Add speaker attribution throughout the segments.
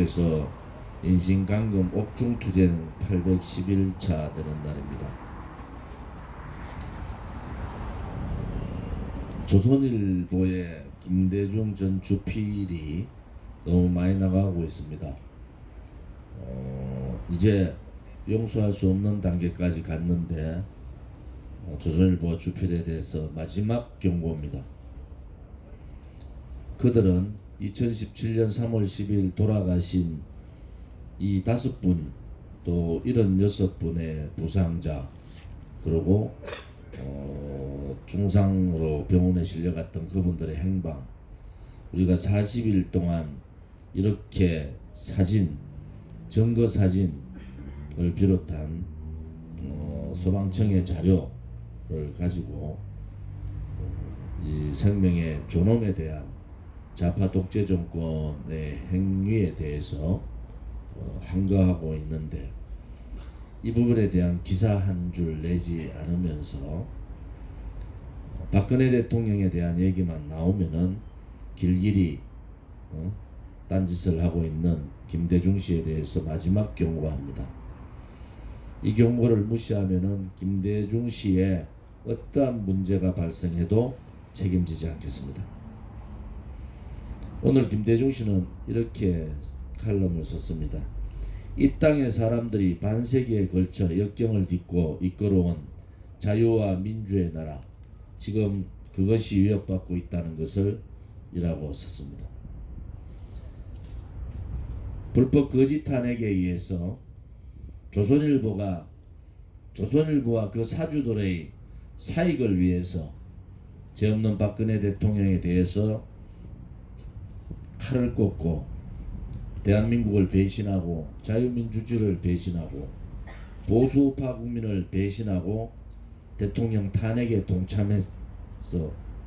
Speaker 1: 주께서 인신강금 옥중투쟁 811차 되는 날입니다. 조선일보의 김대중 전 주필이 너무 많이 나가고 있습니다. 이제 용서할 수 없는 단계까지 갔는데 조선일보 주필에 대해서 마지막 경고입니다. 그들은 2017년 3월 10일 돌아가신 이 5분 또 76분의 부상자 그리고 중상으로 병원에 실려갔던 그분들의 행방, 우리가 40일 동안 이렇게 사진, 증거 사진을 비롯한 소방청의 자료를 가지고 이 생명의 존엄에 대한 좌파 독재 정권의 행위에 대해서 항거하고 있는데, 이 부분에 대한 기사 한 줄 내지 않으면서 박근혜 대통령에 대한 얘기만 나오면은 길길이 딴짓을 하고 있는 김대중 씨에 대해서 마지막 경고합니다. 이 경고를 무시하면은 김대중 씨의 어떠한 문제가 발생해도 책임지지 않겠습니다. 오늘 김대중 씨는 이렇게 칼럼을 썼습니다. 이 땅의 사람들이 반세기에 걸쳐 역경을 딛고 이끌어온 자유와 민주의 나라, 지금 그것이 위협받고 있다는 것을 이라고 썼습니다. 불법 거짓 탄핵에 의해서 조선일보와 그 사주들의 사익을 위해서 죄 없는 박근혜 대통령에 대해서 칼을 꽂고 대한민국을 배신하고 자유민주주의를 배신하고 보수우파 국민을 배신하고 대통령 탄핵에 동참해서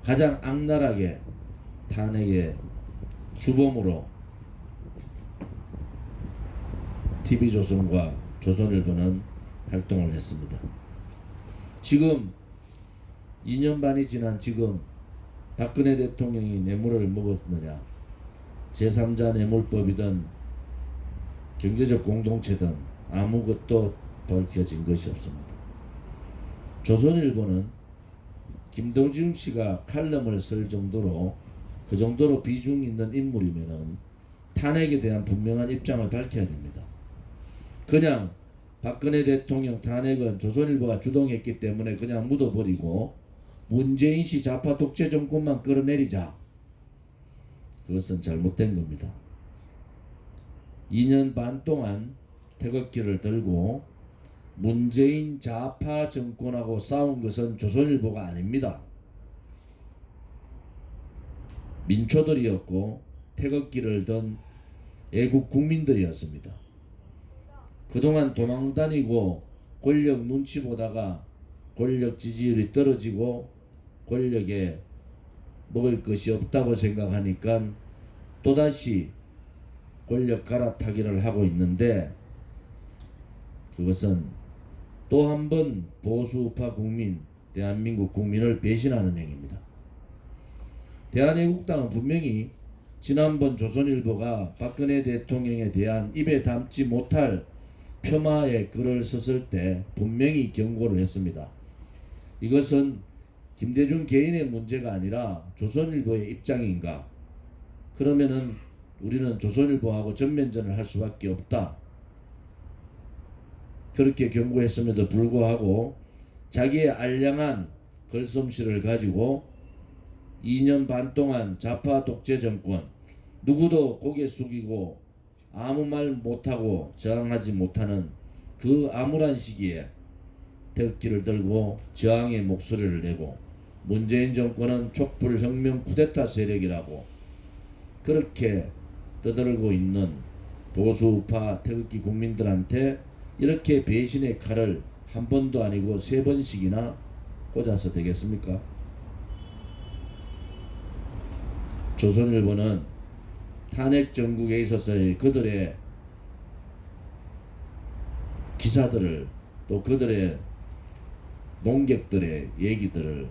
Speaker 1: 가장 악랄하게 탄핵의 주범으로 TV조선과 조선일보는 활동을 했습니다. 지금 2년 반이 지난 지금 박근혜 대통령이 뇌물을 먹었느냐, 제3자 뇌물법이든 경제적 공동체든 아무것도 밝혀진 것이 없습니다. 조선일보는 김대중 씨가 칼럼을 쓸 정도로 그 정도로 비중 있는 인물이면은 탄핵에 대한 분명한 입장을 밝혀야 됩니다. 그냥 박근혜 대통령 탄핵은 조선일보가 주동했기 때문에 그냥 묻어버리고 문재인 씨 좌파 독재 정권만 끌어내리자, 그것은 잘못된 겁니다. 2년 반 동안 태극기를 들고 문재인 좌파 정권하고 싸운 것은 조선일보가 아닙니다. 민초들이었고 태극기를 든 애국 국민들이었습니다. 그동안 도망다니고 권력 눈치 보다가 권력 지지율이 떨어지고 권력에 먹을 것이 없다고 생각하니까 또다시 권력 갈아타기를 하고 있는데, 그것은 또 한 번 보수우파 국민, 대한민국 국민을 배신하는 행위입니다. 대한애국당은 분명히 지난번 조선일보가 박근혜 대통령에 대한 입에 담지 못할 폄하의 글을 썼을 때 분명히 경고를 했습니다. 이것은 김대중 개인의 문제가 아니라 조선일보의 입장인가? 그러면은 우리는 조선일보하고 전면전을 할 수밖에 없다. 그렇게 경고했음에도 불구하고 자기의 알량한 글솜씨를 가지고 2년 반 동안 좌파 독재 정권, 누구도 고개 숙이고 아무 말 못하고 저항하지 못하는 그 암울한 시기에 태극기를 들고 저항의 목소리를 내고, 문재인 정권은 촛불 혁명 쿠데타 세력이라고 그렇게 떠들고 있는 보수우파 태극기 국민들한테 이렇게 배신의 칼을 한 번도 아니고 3번씩이나 꽂아서 되겠습니까? 조선일보는 탄핵 정국에 있어서의 그들의 기사들을, 또 그들의 농객들의 얘기들을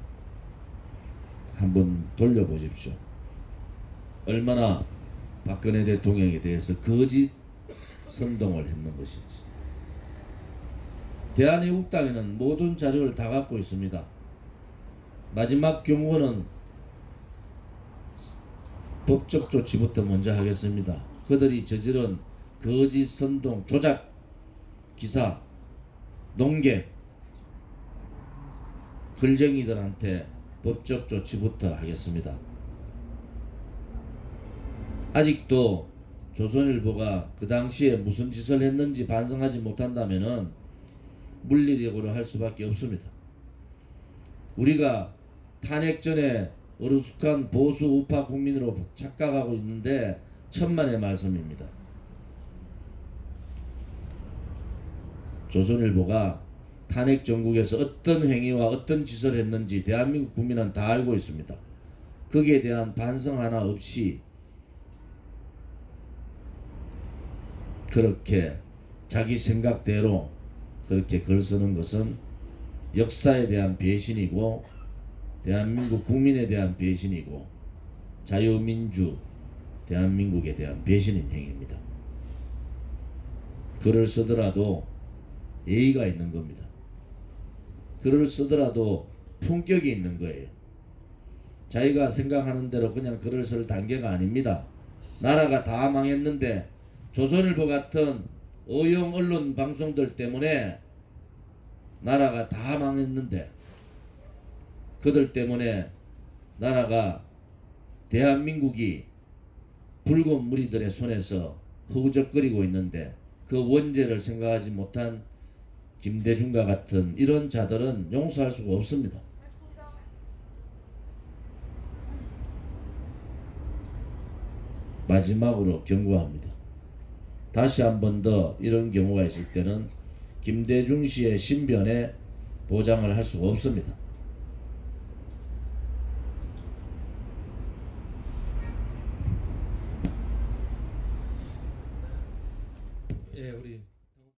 Speaker 1: 한번 돌려보십시오. 얼마나 박근혜 대통령에 대해서 거짓 선동을 했는 것인지. 대한애국당에는 모든 자료를 다 갖고 있습니다. 마지막 경고는 법적 조치부터 먼저 하겠습니다. 그들이 저지른 거짓 선동, 조작, 기사, 농객, 글쟁이들한테 법적 조치부터 하겠습니다. 아직도 조선일보가 그 당시에 무슨 짓을 했는지 반성하지 못한다면은 물리력으로 할 수밖에 없습니다. 우리가 탄핵 전에 어리숙한 보수 우파 국민으로 착각하고 있는데 천만의 말씀입니다. 조선일보가 탄핵 정국에서 어떤 행위와 어떤 짓을 했는지 대한민국 국민은 다 알고 있습니다. 거기에 대한 반성 하나 없이 그렇게 자기 생각대로 그렇게 글 쓰는 것은 역사에 대한 배신이고 대한민국 국민에 대한 배신이고 자유민주 대한민국에 대한 배신인 행위입니다. 글을 쓰더라도 예의가 있는 겁니다. 글을 쓰더라도 품격이 있는 거예요. 자기가 생각하는 대로 그냥 글을 쓸 단계가 아닙니다. 나라가 다 망했는데 조선일보 같은 어용 언론 방송들 때문에 나라가 다 망했는데 그들 때문에 나라가 대한민국이 붉은 무리들의 손에서 허우적거리고 있는데 그 원죄를 생각하지 못한 김대중과 같은 이런 자들은 용서할 수가 없습니다. 마지막으로 경고합니다. 다시 한 번 더 이런 경우가 있을 때는 김대중 씨의 신변에 보장을 할 수가 없습니다.
Speaker 2: 예, 우리